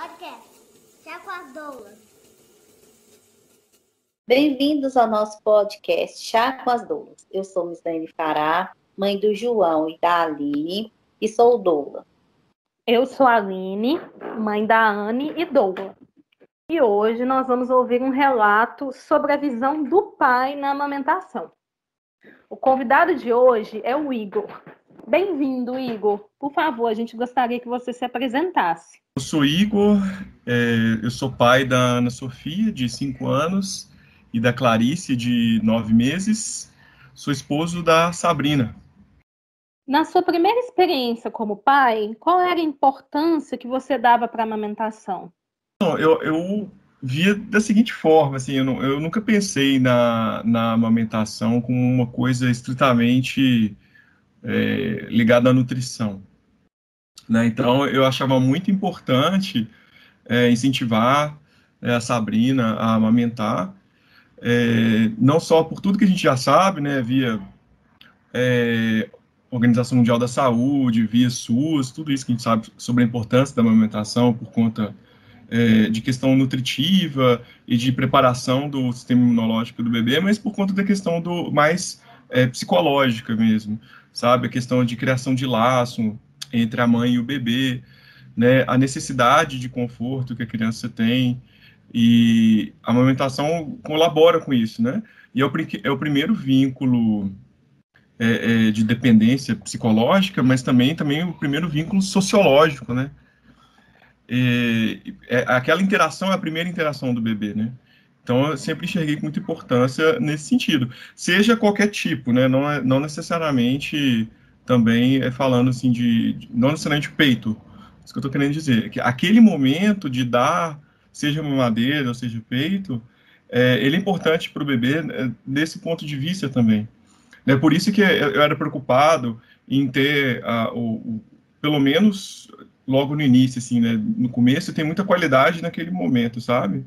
Podcast Chá com as Doulas. Bem-vindos ao nosso podcast Chá com as Doulas. Eu sou Miss Dani Fará, mãe do João e da Aline, e sou doula. Eu sou a Aline, mãe da Anne e doula. E hoje nós vamos ouvir um relato sobre a visão do pai na amamentação. O convidado de hoje é o Igor. Bem-vindo, Igor. Por favor, a gente gostaria que você se apresentasse. Eu sou Igor, eu sou pai da Ana Sofia, de 5 anos, e da Clarice, de 9 meses. Sou esposo da Sabrina. Na sua primeira experiência como pai, qual era a importância que você dava para a amamentação? Eu via da seguinte forma, assim, eu nunca pensei na amamentação como uma coisa estritamente ligada à nutrição, né? Então, eu achava muito importante incentivar a Sabrina a amamentar, não só por tudo que a gente já sabe, né, via Organização Mundial da Saúde, via SUS, tudo isso que a gente sabe sobre a importância da amamentação por conta de questão nutritiva e de preparação do sistema imunológico do bebê, mas por conta da questão mais psicológica mesmo, sabe? A questão de criação de laço entre a mãe e o bebê, né? A necessidade de conforto que a criança tem, e a amamentação colabora com isso, né? E é o primeiro vínculo de dependência psicológica, mas também o primeiro vínculo sociológico, né? Aquela interação é a primeira interação do bebê, né? Então, eu sempre enxerguei com muita importância nesse sentido. Seja qualquer tipo, né? Não necessariamente também falando assim não necessariamente peito. Isso que eu estou querendo dizer. Que aquele momento de dar, seja mamadeira ou seja peito, ele é importante para o bebê desse ponto de vista também. É por isso que eu era preocupado em ter pelo menos logo no início, assim, né? No começo tem muita qualidade naquele momento, sabe?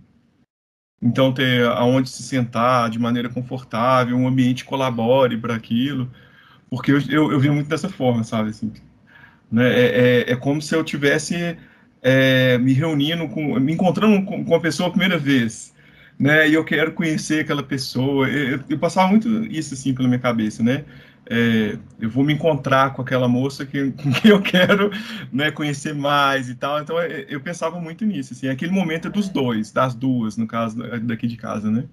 Então ter aonde se sentar de maneira confortável, um ambiente que colabore para aquilo, porque eu vi muito dessa forma, sabe? Assim, né? É como se eu tivesse me encontrando com uma pessoa a primeira vez, né? E eu quero conhecer aquela pessoa. Eu passava muito isso assim pela minha cabeça, né? Eu vou me encontrar com aquela moça que eu quero, né, conhecer mais e tal. Então eu pensava muito nisso, assim. Aquele momento é dos dois, das duas, no caso daqui de casa, né?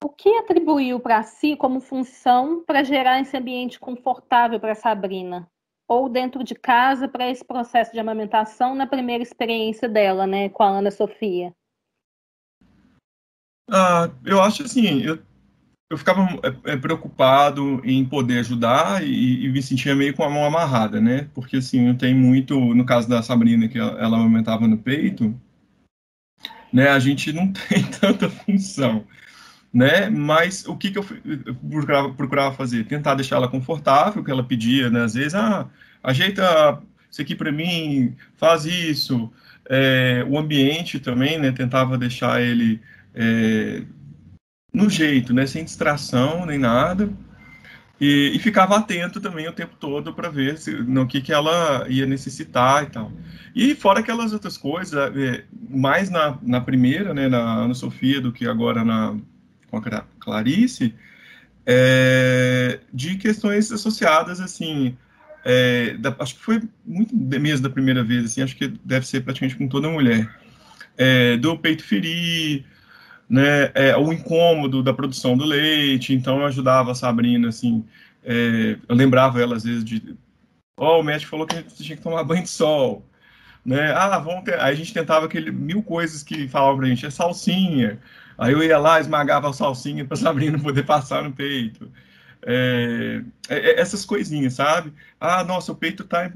O que atribuiu para si como função para gerar esse ambiente confortável para a Sabrina? Ou dentro de casa para esse processo de amamentação na primeira experiência dela, né, com a Ana Sofia? Eu acho assim, eu ficava preocupado em poder ajudar e me sentia meio com a mão amarrada, né? Porque assim, não tem muito, no caso da Sabrina, que ela amamentava no peito, né? A gente não tem tanta função, né? Mas o que eu procurava fazer? Tentar deixar ela confortável, que ela pedia, né? Às vezes, ajeita isso aqui para mim, faz isso. O ambiente também, né? Tentava deixar ele no jeito, né? Sem distração nem nada. E ficava atento também o tempo todo para ver no que ela ia necessitar e tal. E fora aquelas outras coisas, mais na primeira, né, na Ana Sofia, do que agora com a Clarice, de questões associadas, assim, acho que foi muito mesmo da primeira vez, assim, acho que deve ser praticamente com toda mulher, do peito ferir, né, o incômodo da produção do leite. Então eu ajudava a Sabrina, assim, eu lembrava ela às vezes o médico falou que a gente tinha que tomar banho de sol, né, aí a gente tentava mil coisas que falavam pra gente, salsinha, aí eu ia lá, esmagava a salsinha pra Sabrina poder passar no peito, essas coisinhas, sabe? Nossa, meu peito tá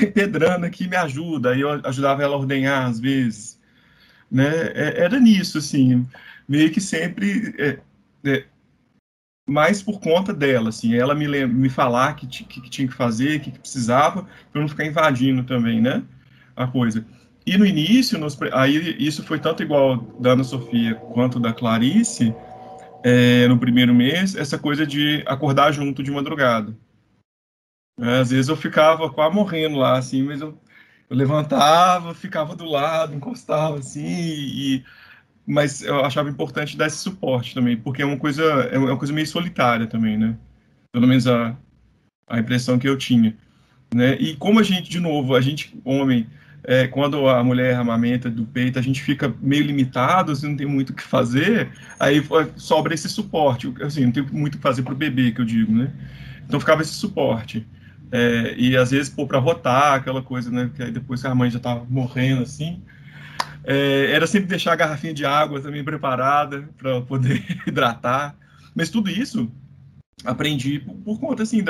empedrando aqui, me ajuda, aí eu ajudava ela a ordenhar às vezes, né? Era nisso, assim, meio que sempre mais por conta dela, assim, ela me falar que tinha que fazer, que precisava, para não ficar invadindo também, né, a coisa. E no início, aí isso foi tanto igual da Ana Sofia quanto da Clarice, no primeiro mês, essa coisa de acordar junto de madrugada. Às vezes eu ficava quase morrendo lá, assim, mas eu levantava, ficava do lado, encostava, assim, mas eu achava importante dar esse suporte também, porque é uma coisa meio solitária também, né? Pelo menos a impressão que eu tinha, né? E como a gente, de novo, a gente, homem, quando a mulher amamenta do peito, a gente fica meio limitado, assim, não tem muito o que fazer, aí sobra esse suporte, assim, não tem muito o que fazer para o bebê, que eu digo, né? Então ficava esse suporte. E às vezes pôr para rotar, aquela coisa, né? Que aí depois que a mãe já estava morrendo, assim, era sempre deixar a garrafinha de água também preparada para poder hidratar. Mas tudo isso aprendi por conta, assim,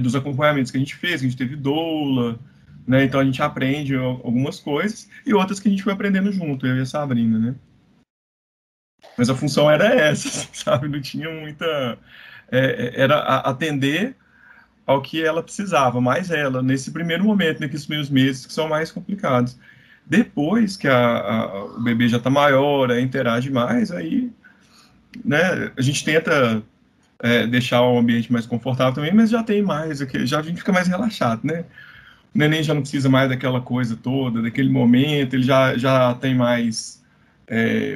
dos acompanhamentos que a gente fez, que a gente teve doula, né? Então a gente aprende algumas coisas e outras que a gente foi aprendendo junto, eu e a Sabrina, né? Mas a função era essa, sabe? Não tinha muita. Era atender ao que ela precisava, mais ela, nesse primeiro momento, naqueles primeiros meses que são mais complicados. Depois que o bebê já está maior, interage mais, aí, né, a gente tenta deixar o ambiente mais confortável também, mas já tem mais, já a gente fica mais relaxado, né? O neném já não precisa mais daquela coisa toda, daquele momento, ele já tem mais,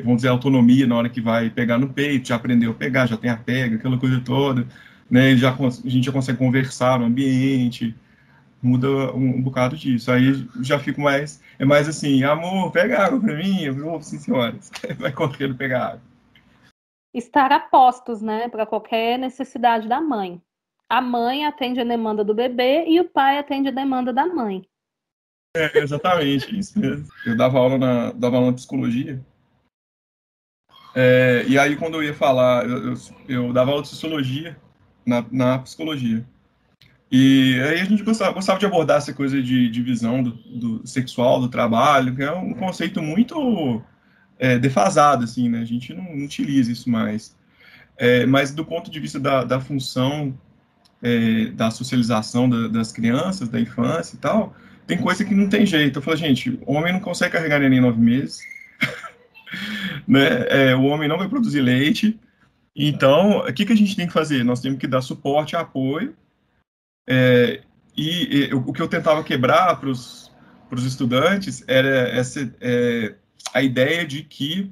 vamos dizer, autonomia na hora que vai pegar no peito, já aprendeu a pegar, já tem a pega, aquela coisa toda, né? A gente já consegue conversar no ambiente, muda um bocado disso. Aí já fico mais, mais assim, amor, pega água pra mim, eu vou, sim, senhoras, vai correndo pegar água. Estar a postos, né, para qualquer necessidade da mãe. A mãe atende a demanda do bebê e o pai atende a demanda da mãe. Exatamente, isso mesmo. Eu dava aula na psicologia, e aí quando eu ia falar, eu dava aula de sociologia na psicologia. E aí a gente gostava de abordar essa coisa de divisão do sexual, do trabalho, que é um conceito muito defasado, assim, né? A gente não utiliza isso mais. Mas do ponto de vista da função da socialização das crianças, da infância e tal, tem coisa que não tem jeito. Eu falo, gente, o homem não consegue carregar neném em 9 meses, né? O homem não vai produzir leite. Então, o que a gente tem que fazer? Nós temos que dar suporte, apoio, o que eu tentava quebrar para os estudantes era a ideia de que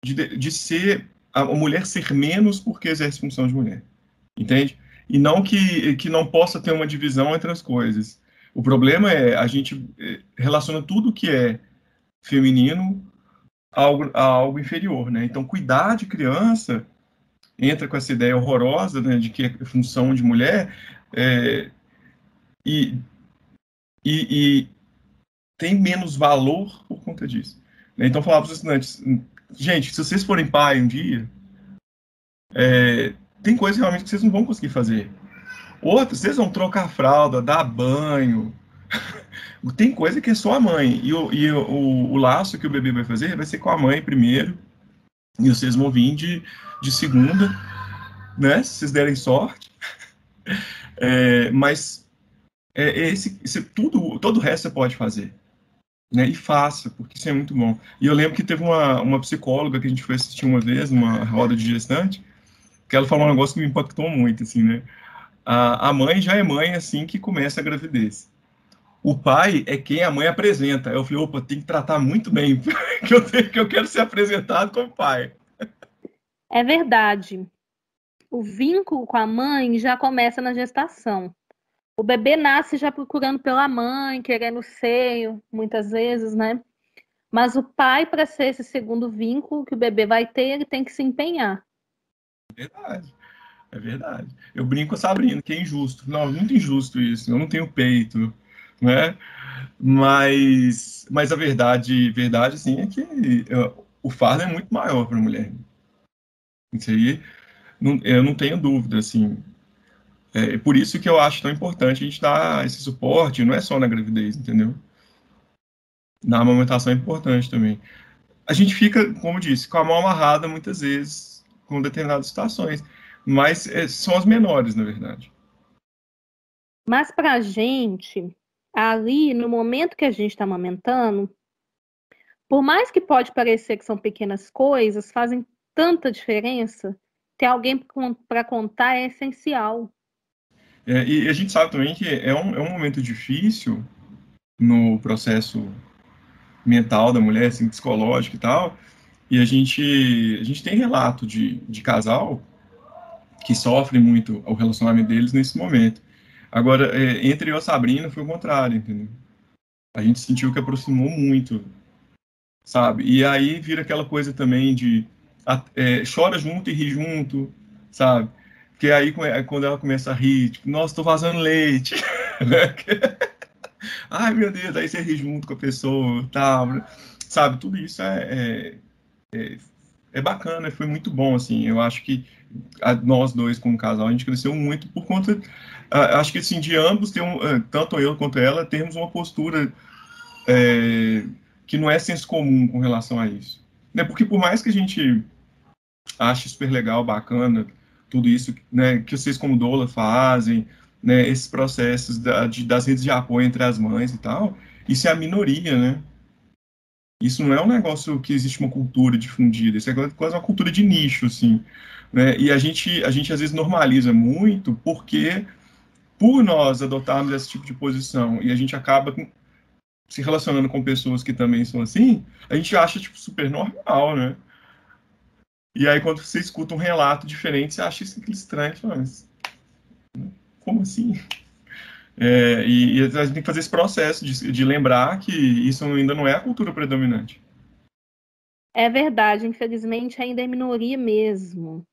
de ser a mulher ser menos porque exerce função de mulher, entende? E não que não possa ter uma divisão entre as coisas. O problema é a gente relaciona tudo que é feminino a algo inferior, né? Então, cuidar de criança entra com essa ideia horrorosa, né, de que é função de mulher, e, e tem menos valor por conta disso. Então, eu falava para os estudantes, gente, se vocês forem pai um dia, tem coisas realmente que vocês não vão conseguir fazer. Outras, vocês vão trocar a fralda, dar banho. Tem coisa que é só a mãe. O laço que o bebê vai fazer vai ser com a mãe primeiro, e vocês vão vir de segunda, né, se vocês derem sorte. Mas todo o resto você pode fazer, né? E faça, porque isso é muito bom. E eu lembro que teve uma psicóloga que a gente foi assistir uma vez, numa roda de gestante, que ela falou um negócio que me impactou muito, assim, né? A mãe já é mãe assim que começa a gravidez. O pai é quem a mãe apresenta. Eu falei, opa, tem que tratar muito bem, que eu quero ser apresentado como pai. É verdade. O vínculo com a mãe já começa na gestação. O bebê nasce já procurando pela mãe, querendo o seio, muitas vezes, né? Mas o pai, para ser esse segundo vínculo que o bebê vai ter, ele tem que se empenhar. Verdade. É verdade. Eu brinco com a Sabrina, que é injusto. Não, muito injusto isso. Eu não tenho peito, né? Mas a verdade, sim, é que o fardo é muito maior para a mulher. Isso aí, eu não tenho dúvida, assim. Por isso que eu acho tão importante a gente dar esse suporte, não é só na gravidez, entendeu? Na amamentação é importante também. A gente fica, como eu disse, com a mão amarrada muitas vezes, com determinadas situações, mas são as menores, na verdade. Mas para a gente, ali, no momento que a gente está amamentando, por mais que pode parecer que são pequenas coisas, fazem tanta diferença. ter alguém para contar é essencial. E a gente sabe também que é um momento difícil no processo mental da mulher, assim, psicológico e tal, e a gente tem relato de casal que sofre muito o relacionamento deles nesse momento. Agora, entre eu e a Sabrina foi o contrário, entendeu? A gente sentiu que aproximou muito, sabe? E aí vira aquela coisa também de chora junto e ri junto, sabe? Porque aí quando ela começa a rir, tipo, nossa, tô vazando leite. Ai, meu Deus, aí você ri junto com a pessoa, tal, sabe? Tudo isso é bacana, foi muito bom, assim. Eu acho que nós dois, como casal, a gente cresceu muito por conta, acho que assim, de ambos, tanto eu quanto ela, temos uma postura que não é senso comum com relação a isso. Né? Porque por mais que a gente ache super legal, bacana, tudo isso, né, que vocês como doula fazem, né, esses processos das redes de apoio entre as mães e tal, isso é a minoria, né? Isso não é um negócio que existe uma cultura difundida, isso é quase uma cultura de nicho, assim, né? E a gente às vezes normaliza muito porque, por nós adotarmos esse tipo de posição e a gente acaba se relacionando com pessoas que também são assim, a gente acha, tipo, super normal, né? E aí, quando você escuta um relato diferente, você acha isso estranho, fala, mas como assim? E a gente tem que fazer esse processo de lembrar que isso ainda não é a cultura predominante. É verdade, infelizmente ainda é minoria mesmo.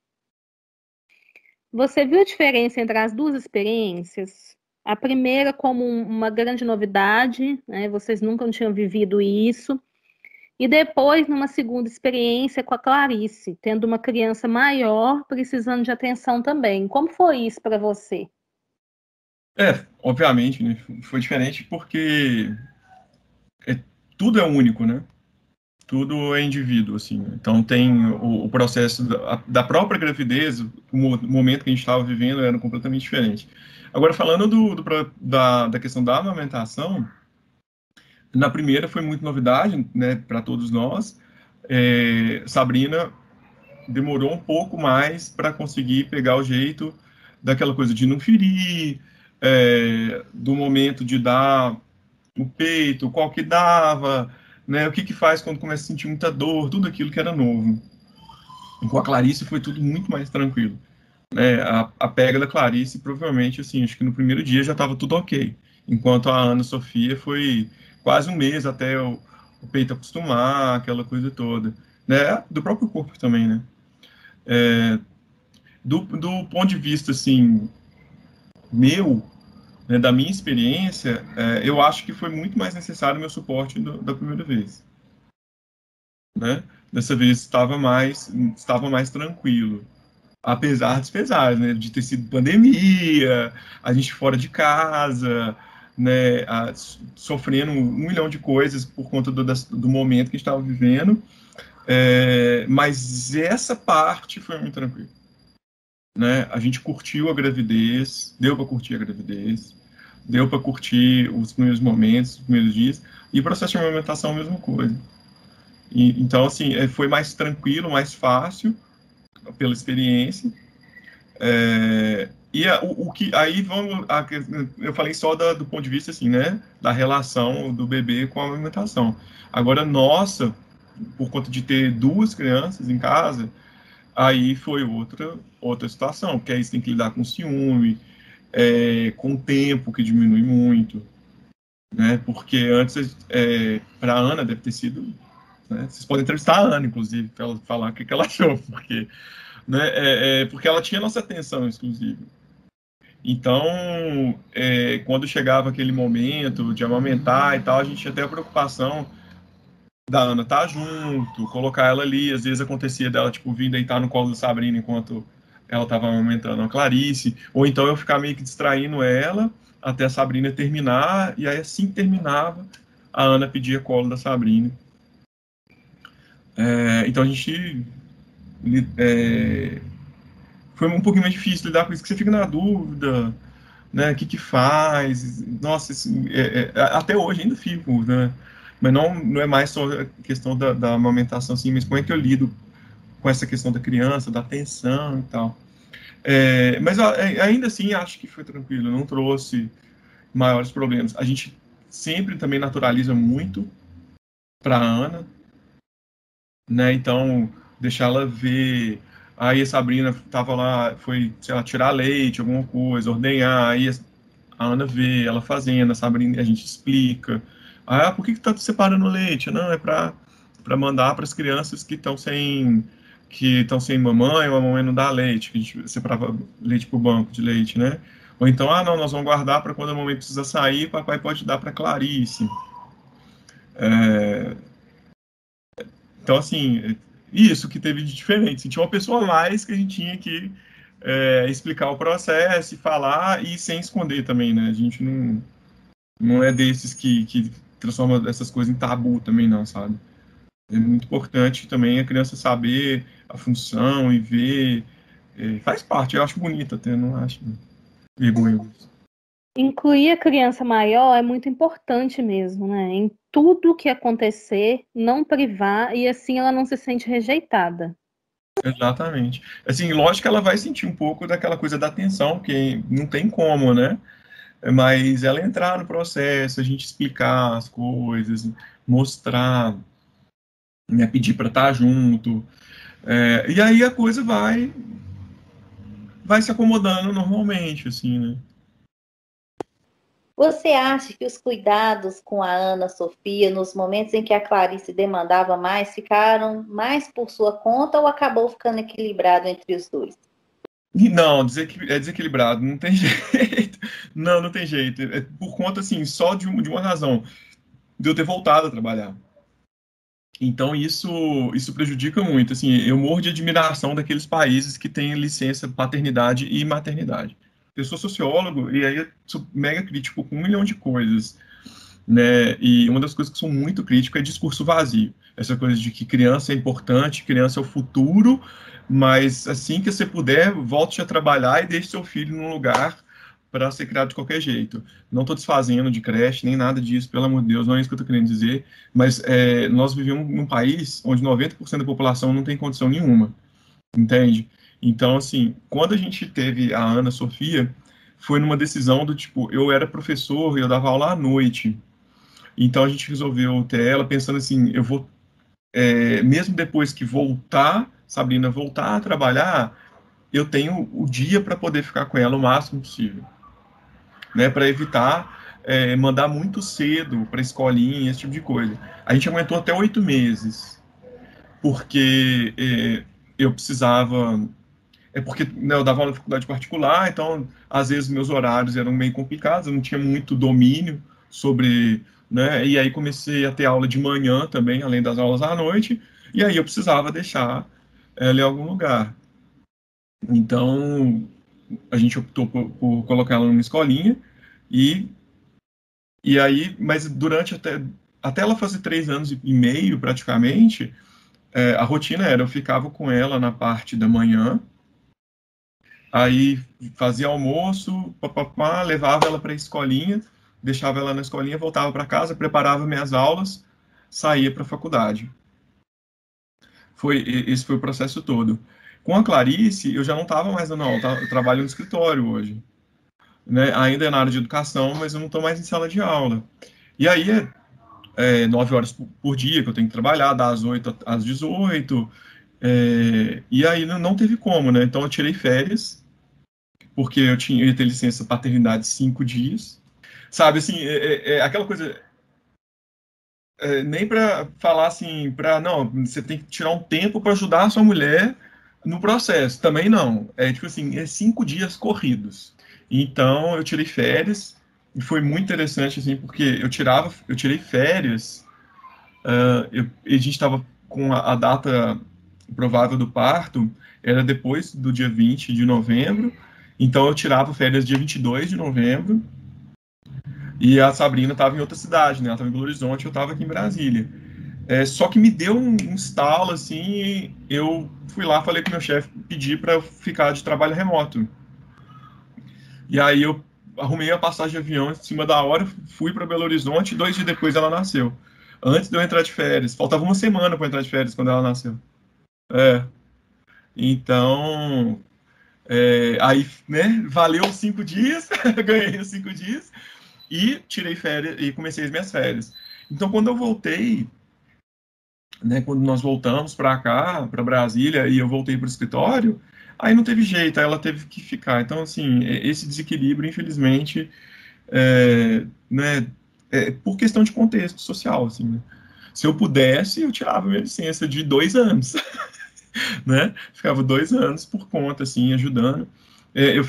Você viu a diferença entre as duas experiências? A primeira como uma grande novidade, né? Vocês nunca tinham vivido isso. E depois, numa segunda experiência com a Clarice, tendo uma criança maior, precisando de atenção também. Como foi isso para você? Obviamente, né? Foi diferente porque tudo é único, né? Tudo é indivíduo, assim. Né? Então tem o processo da própria gravidez, o momento que a gente estava vivendo era completamente diferente. Agora, falando da questão da amamentação, na primeira foi muito novidade, né, para todos nós. Sabrina demorou um pouco mais para conseguir pegar o jeito daquela coisa de não ferir, do momento de dar o peito, qual que dava, né, o que faz quando começa a sentir muita dor, tudo aquilo que era novo. Com a Clarice foi tudo muito mais tranquilo. Né, a pega da Clarice, provavelmente, assim, acho que no primeiro dia já estava tudo ok. Enquanto a Ana Sofia foi quase um mês até o peito acostumar, aquela coisa toda. Né, do próprio corpo também, né. Do ponto de vista, assim, meu, né, da minha experiência, eu acho que foi muito mais necessário o meu suporte da primeira vez. Né? Dessa vez estava mais tranquilo. Apesar dos pesares, né? De ter sido pandemia, a gente fora de casa, né? Sofrendo 1 milhão de coisas por conta do momento que a gente estava vivendo. Mas essa parte foi muito tranquila. Né? A gente curtiu a gravidez, deu para curtir a gravidez, deu para curtir os primeiros momentos, os primeiros dias, e o processo de amamentação a mesma coisa. Então, assim, foi mais tranquilo, mais fácil, pela experiência. O que aí eu falei só do ponto de vista, assim, né, da relação do bebê com a amamentação. Agora, nossa, por conta de ter 2 crianças em casa, aí foi outra situação, porque aí você tem que lidar com ciúme, com o tempo que diminui muito, né? Porque antes, para a Ana deve ter sido, né? Vocês podem entrevistar a Ana, inclusive, para ela falar o que ela achou, porque, né? Porque ela tinha nossa atenção exclusiva. Então, quando chegava aquele momento de amamentar e tal, a gente tinha até a preocupação da Ana estar junto, colocar ela ali. Às vezes acontecia dela, tipo, vir deitar no colo da Sabrina enquanto ela estava amamentando a Clarice, ou então eu ficar meio que distraindo ela até a Sabrina terminar, e aí assim que terminava, a Ana pedia colo da Sabrina. Então a gente foi um pouquinho mais difícil lidar com isso, que você fica na dúvida, né, o que faz, nossa, até hoje ainda fico, né, mas não é mais só a questão da amamentação, assim, mas como é que eu lido com essa questão da criança, da atenção e tal. Mas ainda assim, acho que foi tranquilo, não trouxe maiores problemas. A gente sempre também naturaliza muito para a Ana, né? Então, deixar ela ver. Aí a Sabrina estava lá, foi, sei lá, tirar leite, alguma coisa, ordenhar. Aí a Ana vê ela fazendo, a Sabrina, a gente explica. Por que tá separando o leite? Não, é para mandar para as crianças que estão sem mamãe, ou a mamãe não dá leite, que a gente separava leite para o banco de leite, né? Ou então, não, nós vamos guardar para quando a mamãe precisa sair, papai pode dar para Clarice. Então, assim, isso que teve de diferente. Assim, tinha uma pessoa a mais que a gente tinha que explicar o processo e falar, e sem esconder também, né? A gente não é desses que transforma essas coisas em tabu também, não, sabe? É muito importante também a criança saber a função e ver. Faz parte, eu acho bonito até, não acho vergonhoso. Incluir a criança maior é muito importante mesmo, né? Em tudo que acontecer, não privar, e assim ela não se sente rejeitada. Exatamente. Assim, lógico que ela vai sentir um pouco daquela coisa da atenção, que não tem como, né? Mas ela entrar no processo, a gente explicar as coisas, mostrar, né, pedir para estar junto. E aí a coisa vai se acomodando normalmente, assim, né? Você acha que os cuidados com a Ana Sofia, nos momentos em que a Clarice demandava mais, ficaram mais por sua conta ou acabou ficando equilibrado entre os dois? Não, é desequilibrado, não tem jeito. Não tem jeito. É por conta, assim, só de uma razão, de eu ter voltado a trabalhar. Então, isso prejudica muito. Assim, eu morro de admiração daqueles países que têm licença paternidade e maternidade. Eu sou sociólogo e aí eu sou mega crítico com 1 milhão de coisas, né? E uma das coisas que sou muito crítico é discurso vazio. Essa coisa de que criança é importante, criança é o futuro, mas assim que você puder, volte a trabalhar e deixe seu filho num lugar para ser criado de qualquer jeito. Não estou desfazendo de creche, nem nada disso, pelo amor de Deus, não é isso que eu estou querendo dizer, mas nós vivemos num país onde 90% da população não tem condição nenhuma, entende? Então, assim, quando a gente teve a Ana Sofia, foi numa decisão do tipo, eu era professor e eu dava aula à noite, então a gente resolveu ter ela pensando assim, eu vou, mesmo depois que Sabrina voltar a trabalhar, eu tenho o dia para poder ficar com ela o máximo possível, né, para evitar mandar muito cedo para escolinha, esse tipo de coisa. A gente aguentou até 8 meses, porque eu precisava... porque, né, eu dava aula de faculdade particular, então, às vezes, meus horários eram meio complicados, eu não tinha muito domínio sobre... né, e aí comecei a ter aula de manhã também, além das aulas à noite, e aí eu precisava deixar ela em algum lugar. Então, a gente optou por colocar ela numa escolinha, e aí, mas durante até ela fazer 3 anos e meio, praticamente, a rotina era, eu ficava com ela na parte da manhã, aí fazia almoço, levava ela para a escolinha, deixava ela na escolinha, voltava para casa, preparava minhas aulas, saía para a faculdade. Esse foi o processo todo. Com a Clarice, eu já não estava mais dando aula, eu trabalho no escritório hoje, né? Ainda é na área de educação, mas eu não estou mais em sala de aula. E aí 9 horas por dia que eu tenho que trabalhar, das 8 às 18, e aí não teve como, né? Então eu tirei férias, porque eu ia ter licença paternidade 5 dias. Sabe, assim, aquela coisa... nem para falar assim, não, você tem que tirar um tempo para ajudar a sua mulher no processo. Também não. Tipo assim, 5 dias corridos. Então, eu tirei férias, e foi muito interessante, assim, porque eu tirei férias, a gente estava com a data provável do parto, era depois do dia 20 de novembro, então eu tirava férias dia 22 de novembro, e a Sabrina estava em outra cidade, né? Ela estava em Belo Horizonte, eu estava aqui em Brasília. Só que me deu um estalo, assim, eu fui lá, falei com o meu chefe, pedi para eu ficar de trabalho remoto. E aí eu arrumei a passagem de avião em cima da hora, fui para Belo Horizonte, 2 dias depois ela nasceu. Antes de eu entrar de férias. Faltava uma semana para entrar de férias quando ela nasceu. Então, aí, né, valeu os 5 dias, ganhei os 5 dias, e tirei férias, e comecei as minhas férias. Então, quando eu voltei, né, quando nós voltamos para cá, para Brasília, e eu voltei para o escritório, aí não teve jeito, aí ela teve que ficar. Então, assim, esse desequilíbrio, infelizmente, né, por questão de contexto social, assim, né? Se eu pudesse, eu tirava minha licença de 2 anos, né? Ficava 2 anos por conta, assim, ajudando. Eu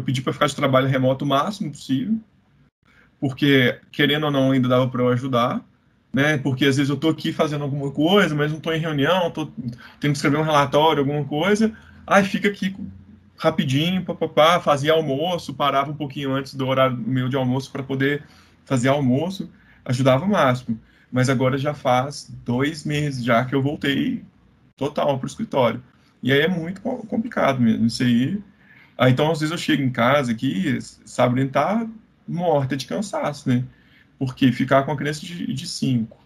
pedi para ficar de trabalho remoto o máximo possível, porque, querendo ou não, ainda dava para eu ajudar, né? Porque às vezes eu tô aqui fazendo alguma coisa, mas não tô em reunião, tenho que escrever um relatório, alguma coisa, aí fica aqui rapidinho, papapá, fazia almoço, parava um pouquinho antes do horário meu de almoço para poder fazer almoço, ajudava o máximo. Mas agora já faz 2 meses já que eu voltei total para o escritório. E aí é muito complicado mesmo, isso aí. Então, às vezes eu chego em casa aqui, Sabrina tá morta de cansaço, né? Porque ficar com a criança de 5,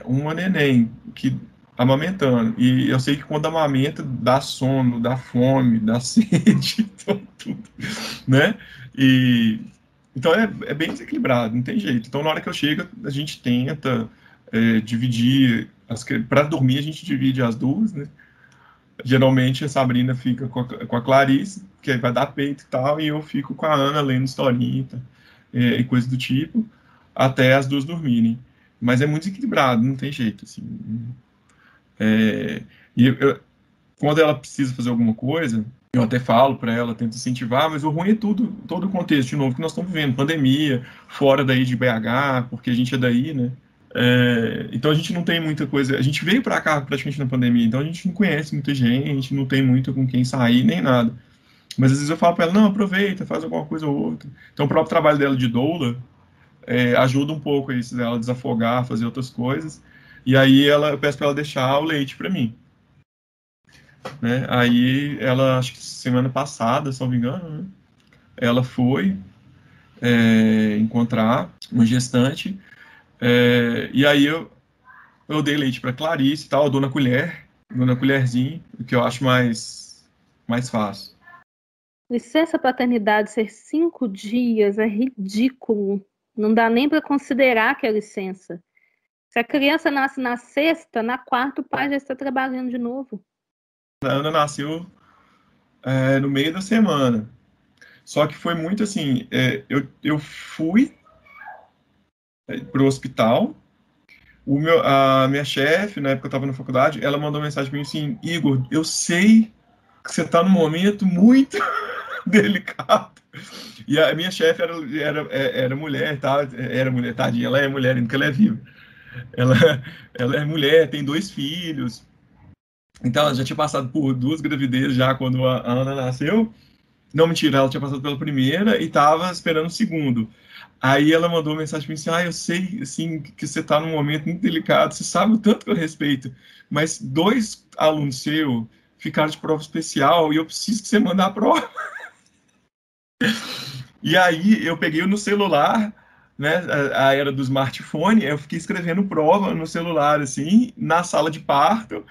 uma neném que amamentando, e eu sei que quando amamenta dá sono, dá fome, dá sede, tudo, né? Então é bem desequilibrado, não tem jeito. Então na hora que eu chego, a gente tenta dividir, para dormir a gente divide as duas, né? Geralmente a Sabrina fica com a Clarice, que vai dar peito e tal, e eu fico com a Ana lendo historinha e coisa do tipo, até as duas dormirem. Mas é muito desequilibrado, não tem jeito, assim. Quando ela precisa fazer alguma coisa, eu até falo para ela, tento incentivar, mas o ruim é todo o contexto, de novo, que nós estamos vivendo, pandemia, fora daí de BH, porque a gente é daí, né? Então a gente não tem muita coisa, a gente veio para cá praticamente na pandemia, então a gente não conhece muita gente, não tem muito com quem sair, nem nada. Mas às vezes eu falo para ela, não, aproveita, faz alguma coisa ou outra. Então o próprio trabalho dela de doula ajuda um pouco isso, ela desafogar, fazer outras coisas. E aí eu peço para ela deixar o leite para mim. Né? Aí ela, acho que semana passada, se não me engano, né? Ela foi encontrar uma gestante, e aí eu dei leite para Clarice e tal, eu dou na colherzinha, o que eu acho mais fácil. Licença paternidade ser 5 dias é ridículo. Não dá nem para considerar que é licença. Se a criança nasce na 6ª, na 4ª o pai já está trabalhando de novo. A Ana nasceu no meio da semana. Só que foi muito assim, eu fui para o hospital, a minha chefe, na época que eu estava na faculdade, ela mandou mensagem para mim assim, Igor, eu sei que você está num momento muito delicado. E a minha chefe era mulher, tá? Era mulher, tadinha, ela é mulher ainda, porque ela é viva. Ela é mulher, tem 2 filhos. Então, ela já tinha passado por 2 gravidezes já quando a Ana nasceu. Não, mentira, ela tinha passado pela primeira e estava esperando o segundo. Aí ela mandou uma mensagem para mim assim, eu sei assim, que você está num momento muito delicado, você sabe o tanto que eu respeito, mas 2 alunos seus ficaram de prova especial e eu preciso que você mande a prova. E aí eu peguei no celular, né, a era do smartphone, eu fiquei escrevendo prova no celular, assim, na sala de parto.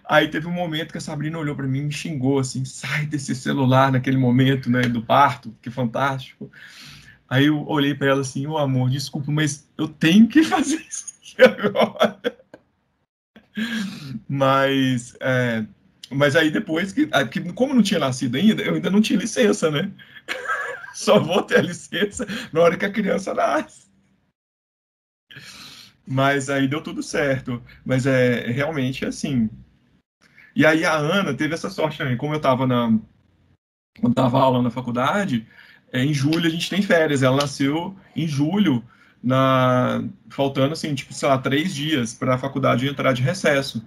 Aí teve um momento que a Sabrina olhou para mim e me xingou, assim, sai desse celular naquele momento, né, do parto, que fantástico. Aí eu olhei para ela assim, amor, desculpa, mas eu tenho que fazer isso aqui agora. Mas aí depois, como não tinha nascido ainda, eu ainda não tinha licença, né? Só vou ter a licença na hora que a criança nasce. Mas aí deu tudo certo. Mas realmente assim. E aí a Ana teve essa sorte também. Como eu estava quando estava aula na faculdade, em julho a gente tem férias. Ela nasceu em julho, faltando assim, tipo, sei lá, 3 dias para a faculdade entrar de recesso.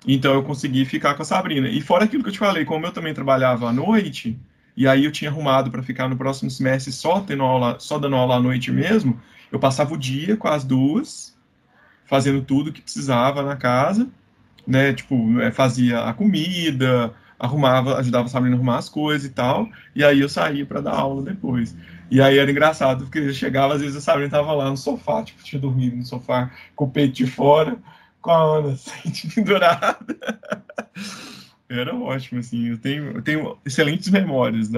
Então eu consegui ficar com a Sabrina. E fora aquilo que eu te falei, como eu também trabalhava à noite, e aí eu tinha arrumado para ficar no próximo semestre só dando aula à noite mesmo, eu passava o dia com as 2, fazendo tudo que precisava na casa, né? Tipo, fazia a comida, ajudava a Sabrina a arrumar as coisas e tal, e aí eu saía para dar aula depois. E aí era engraçado, porque eu chegava, às vezes a Sabrina estava lá no sofá, tipo, tinha dormido no sofá com o peito de fora, com a Ana sente pendurada. Era ótimo, assim. Eu tenho excelentes memórias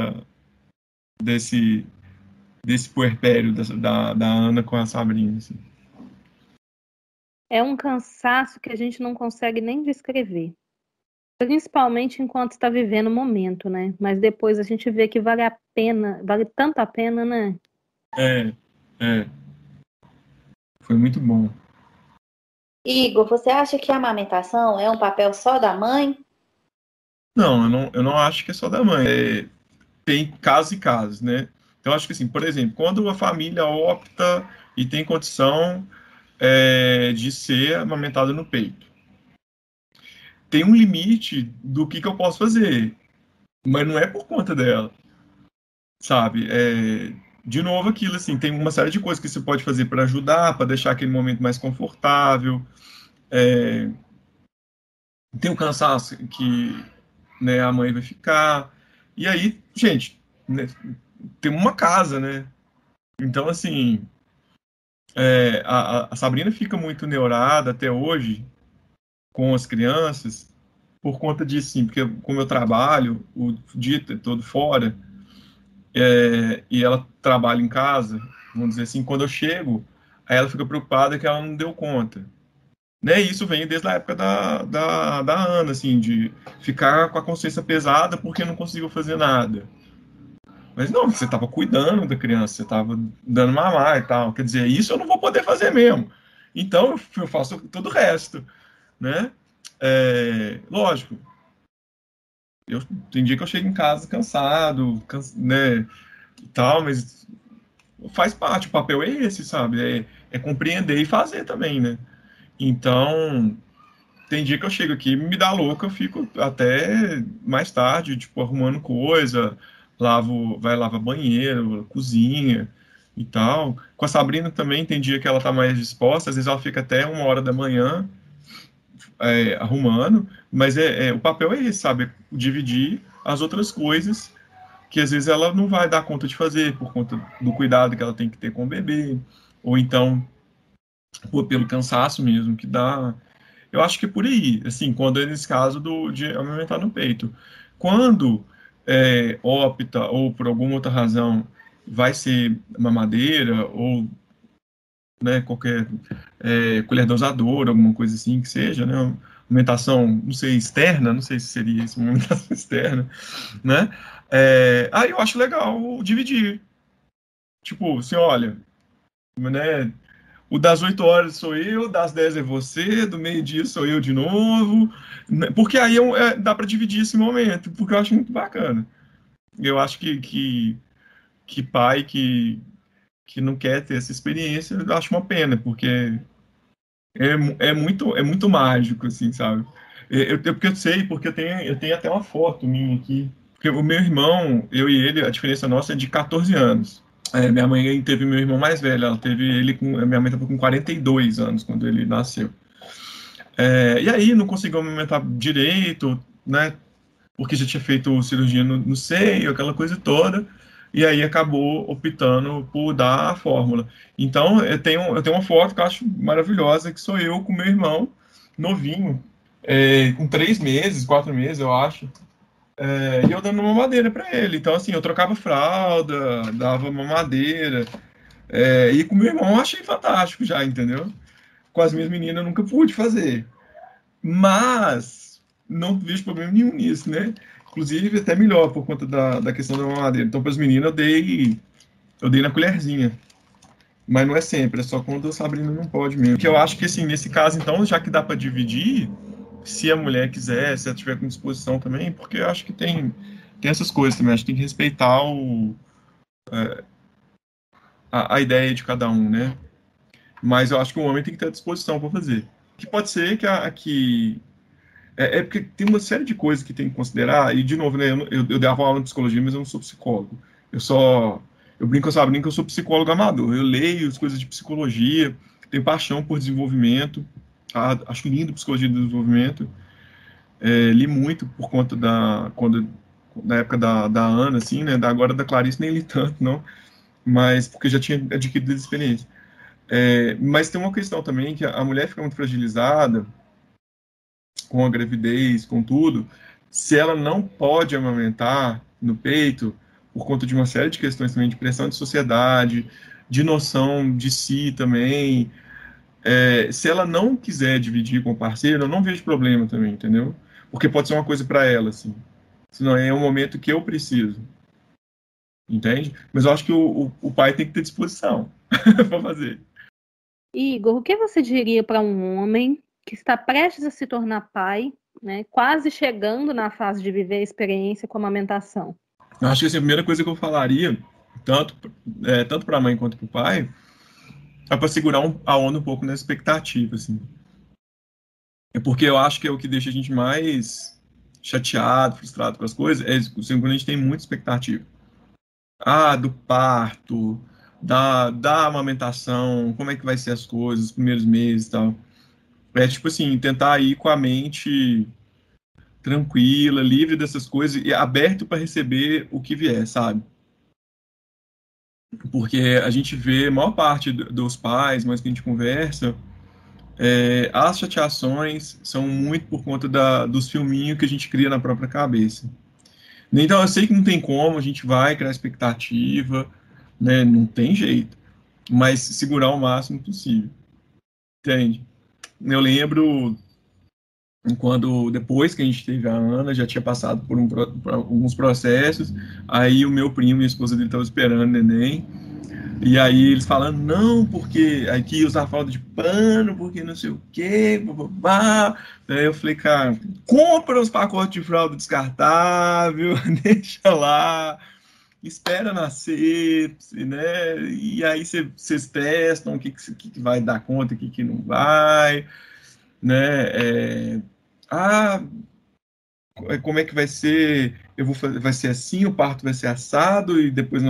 desse puerpério da Ana com a Sabrina, assim. É um cansaço que a gente não consegue nem descrever. Principalmente enquanto está vivendo o momento, né? Mas depois a gente vê que vale a pena, vale tanto a pena, né? É. Foi muito bom. Igor, você acha que a amamentação é um papel só da mãe? Não, eu não acho que é só da mãe. Tem casos e casos, né? Então, eu acho que, assim, por exemplo, quando a família opta e tem condição de ser amamentada no peito, tem um limite do que eu posso fazer, mas não é por conta dela, sabe? De novo, aquilo, assim, tem uma série de coisas que você pode fazer para ajudar, para deixar aquele momento mais confortável. Tem o cansaço que, né, a mãe vai ficar. E aí, gente, né, tem uma casa, né? Então, assim, a Sabrina fica muito neurada até hoje com as crianças por conta disso, sim, porque como eu trabalho o dia todo fora, e ela trabalha em casa, vamos dizer assim, quando eu chego, aí ela fica preocupada que ela não deu conta. Né, isso vem desde a época da Ana, assim, de ficar com a consciência pesada porque não conseguiu fazer nada. Mas não, você estava cuidando da criança, você estava dando mamar e tal. Quer dizer, isso eu não vou poder fazer mesmo. Então eu faço todo o resto, né? Lógico, tem dia que eu chego em casa cansado, né, e tal, mas faz parte, o papel é esse, sabe? É compreender e fazer também, né? Então, tem dia que eu chego aqui, me dá louca, eu fico até mais tarde, tipo, arrumando coisa, vai lavar banheiro, cozinha e tal. Com a Sabrina também tem dia que ela tá mais disposta, às vezes ela fica até 1 hora da manhã arrumando, mas o papel é esse, sabe? Dividir as outras coisas que às vezes ela não vai dar conta de fazer por conta do cuidado que ela tem que ter com o bebê, ou então pelo cansaço mesmo que dá. Eu acho que é por aí, assim, quando é nesse caso de amamentar no peito. Quando opta, ou por alguma outra razão, vai ser mamadeira, ou né, qualquer colher dosadora, alguma coisa assim que seja, né, uma amamentação, não sei, externa, não sei se seria isso, uma amamentação externa, né, aí eu acho legal dividir. Tipo, assim, olha, né, o das 8 horas sou eu, das 10 é você, do meio-dia sou eu de novo. Porque aí dá para dividir esse momento, porque eu acho muito bacana. Eu acho que pai que não quer ter essa experiência, eu acho uma pena, porque é muito mágico, assim, sabe? Porque eu sei, porque eu tenho até uma foto minha aqui. Porque o meu irmão, eu e ele, a diferença nossa é de 14 anos. Minha mãe teve meu irmão mais velho, ela teve ele minha mãe estava com 42 anos quando ele nasceu. E aí não conseguiu amamentar direito, né? Porque já tinha feito cirurgia no seio, aquela coisa toda, e aí acabou optando por dar a fórmula. Então eu tenho uma foto que eu acho maravilhosa, que sou eu com meu irmão, novinho, com 3 meses, 4 meses, eu acho. E eu dando mamadeira para ele. Então, assim, eu trocava fralda, dava mamadeira. E com meu irmão eu achei fantástico já, entendeu? Com as minhas meninas eu nunca pude fazer. Mas não vejo problema nenhum nisso, né? Inclusive, até melhor por conta da questão da mamadeira. Então, para as meninas eu dei na colherzinha. Mas não é sempre, é só quando a Sabrina não pode mesmo. Porque eu acho que, assim, nesse caso, então, já que dá para dividir, se a mulher quiser, se ela tiver com disposição também, porque eu acho que tem essas coisas também, acho que tem que respeitar a ideia de cada um, né? Mas eu acho que o homem tem que ter a disposição para fazer. Que pode ser que porque tem uma série de coisas que tem que considerar, e de novo, né, eu dava aula de psicologia, mas eu não sou psicólogo. Eu brinco com a Sabrina que eu sou psicólogo amador. Eu leio as coisas de psicologia, tenho paixão por desenvolvimento, acho lindo psicologia do desenvolvimento. Li muito por conta na época da Ana, assim, né? Agora da Clarice nem li tanto, não. Mas porque já tinha adquirido essa experiência. Mas tem uma questão também que a mulher fica muito fragilizada com a gravidez, com tudo, se ela não pode amamentar no peito, por conta de uma série de questões também de pressão de sociedade, de noção de si também, se ela não quiser dividir com o parceiro, eu não vejo problema também, entendeu? Porque pode ser uma coisa para ela, assim. Senão é um momento que eu preciso. Entende? Mas eu acho que o pai tem que ter disposição para fazer. Igor, o que você diria para um homem que está prestes a se tornar pai, né, quase chegando na fase de viver a experiência com a amamentação? Eu acho que assim, a primeira coisa que eu falaria, tanto para a mãe quanto para o pai, é para segurar a onda um pouco nessa expectativa, assim. É porque eu acho que é o que deixa a gente mais chateado, frustrado com as coisas, quando a gente tem muita expectativa. Do parto, da amamentação, como é que vai ser as coisas, os primeiros meses e tal. Tipo assim, tentar ir com a mente tranquila, livre dessas coisas e aberto para receber o que vier, sabe? Porque a gente vê, a maior parte dos pais, mas que a gente conversa, as chateações são muito por conta dos filminhos que a gente cria na própria cabeça. Então, eu sei que não tem como, a gente vai criar expectativa, né? Não tem jeito, mas segurar o máximo possível, entende? Eu lembro quando, depois que a gente teve a Ana, já tinha passado por alguns processos, aí o meu primo, minha esposa dele, estava esperando o neném, e aí eles falando, não, porque aqui usar fralda de pano, porque não sei o quê, babá. Aí eu falei, cara, compra os pacotes de fralda descartável, deixa lá, espera nascer, né? E aí vocês testam o que vai dar conta, o que não vai, né? Como é que vai ser? Vai ser assim, o parto vai ser assado e depois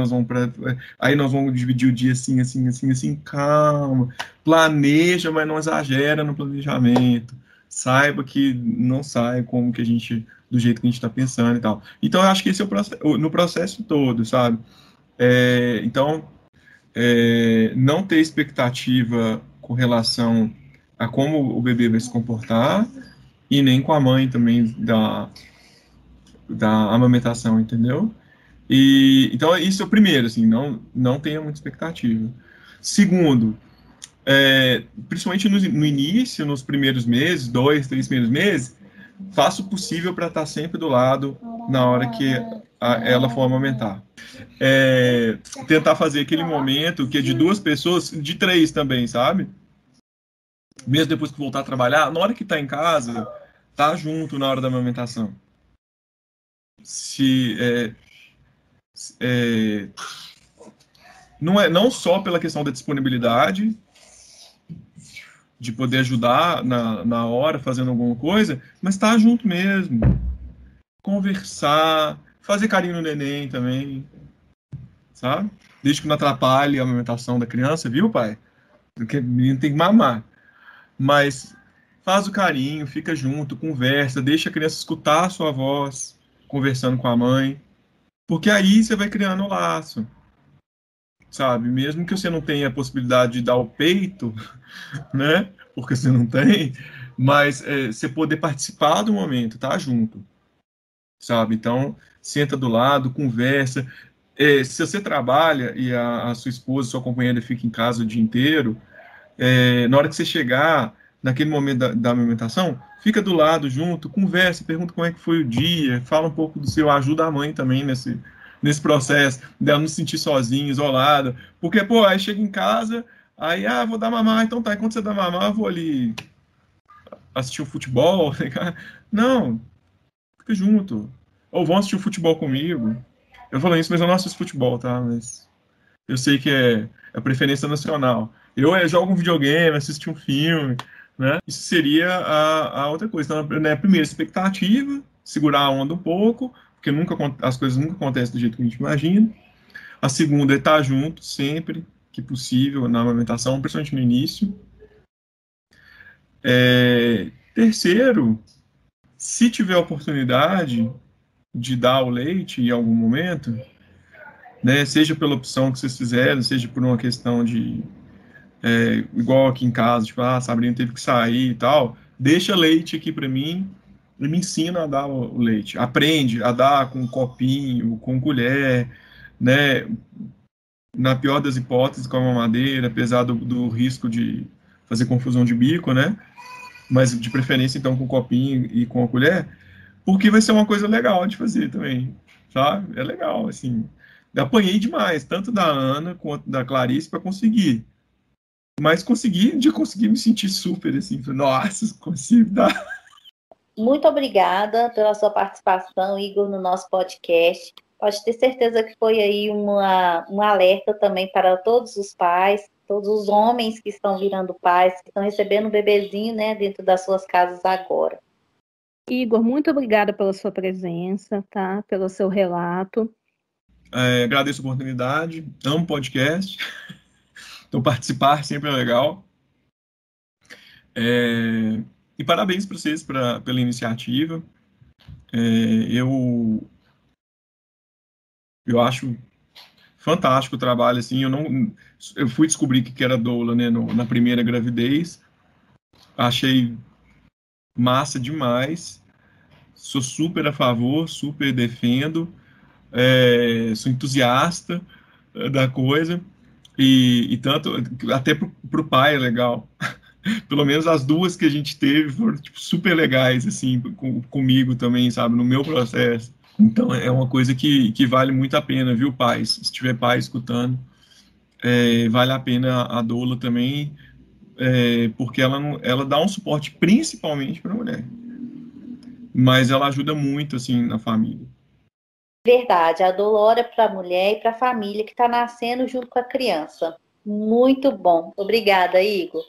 aí nós vamos dividir o dia assim, assim, assim, assim. Calma, planeja, mas não exagera no planejamento. Saiba que não sai como que do jeito que a gente está pensando e tal. Então eu acho que esse é o processo, no processo todo, sabe? Então não ter expectativa com relação a como o bebê vai se comportar e nem com a mãe também da amamentação, entendeu? Então, isso é o primeiro, assim, não tenha muita expectativa. Segundo, principalmente no início, nos primeiros meses, 2, 3 primeiros meses, faça o possível para estar sempre do lado na hora que ela for amamentar. Tentar fazer aquele momento que é de 2 pessoas, de 3 também, sabe? Mesmo depois que voltar a trabalhar, na hora que está em casa, tá junto na hora da amamentação. Não só pela questão da disponibilidade, de poder ajudar na hora, fazendo alguma coisa, mas tá junto mesmo. Conversar, fazer carinho no neném também, sabe? Desde que não atrapalhe a amamentação da criança, viu, pai? Porque o menino tem que mamar. Mas faz o carinho, fica junto, conversa, deixa a criança escutar a sua voz, conversando com a mãe, porque aí você vai criando o laço, sabe? Mesmo que você não tenha a possibilidade de dar o peito, né? Porque você não tem, mas você poder participar do momento, tá junto, sabe? Então, senta do lado, conversa. Se você trabalha e a sua esposa, sua companheira fica em casa o dia inteiro, na hora que você chegar naquele momento da amamentação, fica do lado junto, conversa, pergunta como é que foi o dia, fala um pouco do seu, ajuda a mãe também nesse processo, dela não se sentir sozinha, isolada, porque, aí chega em casa, aí, vou dar mamar, então tá, enquanto você dá mamar, eu vou ali assistir o futebol, não, fica junto, ou vão assistir o futebol comigo, eu falo isso, mas eu não assisto futebol, tá, mas eu sei que é a preferência nacional, eu jogo um videogame, assisto um filme, né? Isso seria a outra coisa. Então, né, a primeira expectativa, segurar a onda um pouco, porque as coisas nunca acontecem do jeito que a gente imagina. A segunda é estar junto sempre que possível na amamentação, principalmente no início. Terceiro, se tiver a oportunidade de dar o leite em algum momento, né, seja pela opção que vocês fizerem, seja por uma questão de igual aqui em casa, tipo, a Sabrina teve que sair e tal, deixa leite aqui para mim e me ensina a dar o leite. Aprende a dar com um copinho, com colher, né? Na pior das hipóteses, com a mamadeira, apesar do risco de fazer confusão de bico, né? Mas de preferência, então, com o copinho e com a colher, porque vai ser uma coisa legal de fazer também, sabe? É legal, assim. Eu apanhei demais, tanto da Ana quanto da Clarice, para conseguir. Mas consegui me sentir super, assim, nossa, consigo dar. Muito obrigada pela sua participação, Igor, no nosso podcast. Pode ter certeza que foi aí um alerta também para todos os pais, todos os homens que estão virando pais, que estão recebendo um bebezinho, né, dentro das suas casas agora. Igor, muito obrigada pela sua presença, tá? Pelo seu relato. Agradeço a oportunidade, amo podcast, então participar sempre é legal. E parabéns para vocês pela iniciativa. Eu acho fantástico o trabalho, assim, eu fui descobrir que era doula, né, na primeira gravidez, achei massa demais, sou super a favor, super defendo, sou entusiasta da coisa, e tanto, até pro pai é legal, pelo menos as duas que a gente teve foram tipo, super legais, assim, comigo também, sabe, no meu processo. Então é uma coisa que vale muito a pena, viu, pais? Se tiver pai escutando, vale a pena a doula também, porque ela dá um suporte principalmente para a mulher, mas ela ajuda muito, assim, na família. Verdade, a doula ora para a mulher e para a família que está nascendo junto com a criança. Muito bom. Obrigada, Igor.